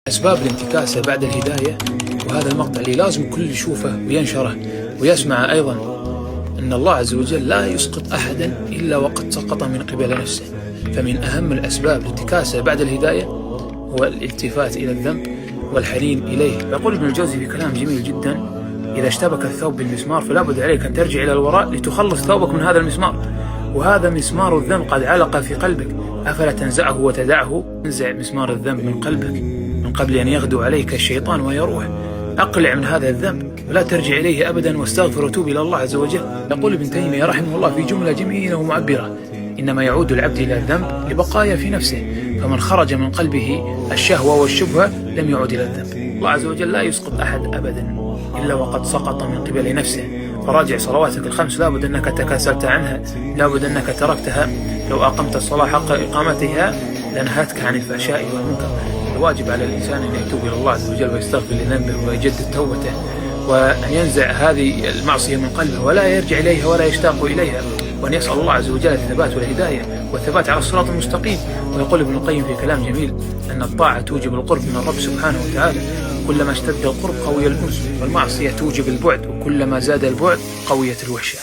أسباب الانتكاسة بعد الهداية، وهذا المقطع اللي لازم كل يشوفه وينشره ويسمع أيضا، أن الله عز وجل لا يسقط أحدا إلا وقد سقط من قبل نفسه. فمن أهم الأسباب الانتكاسة بعد الهداية هو الالتفات إلى الذنب والحنين إليه. يقول ابن الجوزي في كلام جميل جدا: إذا اشتبك الثوب بالمسمار فلا بد عليك أن ترجع إلى الوراء لتخلص ثوبك من هذا المسمار، وهذا مسمار الذنب قد علق في قلبك، أفلا تنزعه وتدعه؟ انزع مسمار الذنب من قلبك من قبل أن يغدو عليك الشيطان ويروح. أقلع من هذا الذنب ولا ترجع إليه أبدا، واستغفر وتوب إلى الله عز وجل. يقول ابن تيمية رحمه الله في جملة جميلة ومعبرة: إنما يعود العبد إلى الذنب لبقايا في نفسه، فمن خرج من قلبه الشهوة والشبهة لم يعود إلى الذنب. الله عز وجل لا يسقط أحد أبدا إلا وقد سقط من قبل نفسه. فراجع صلواتك الخمس، لابد أنك تكاسلت عنها، لابد أنك تركتها. لو أقمت الصلاة حق إقامتها لنهتك عن الفحشاء والمنكر. الواجب على الإنسان أن يتوب إلى الله عز وجل ويستغفر لذنبه ويجدد توبته، وأن ينزع هذه المعصية من قلبه ولا يرجع إليها ولا يشتاق إليها، وأن يسأل الله عز وجل الثبات والهداية والثبات على الصراط المستقيم. ويقول ابن القيم في كلام جميل أن الطاعة توجب القرب من الرب سبحانه وتعالى، كلما اشتد القرب قوي الأنس، والمعصية توجب البعد، وكلما زاد البعد قويت الوحشة.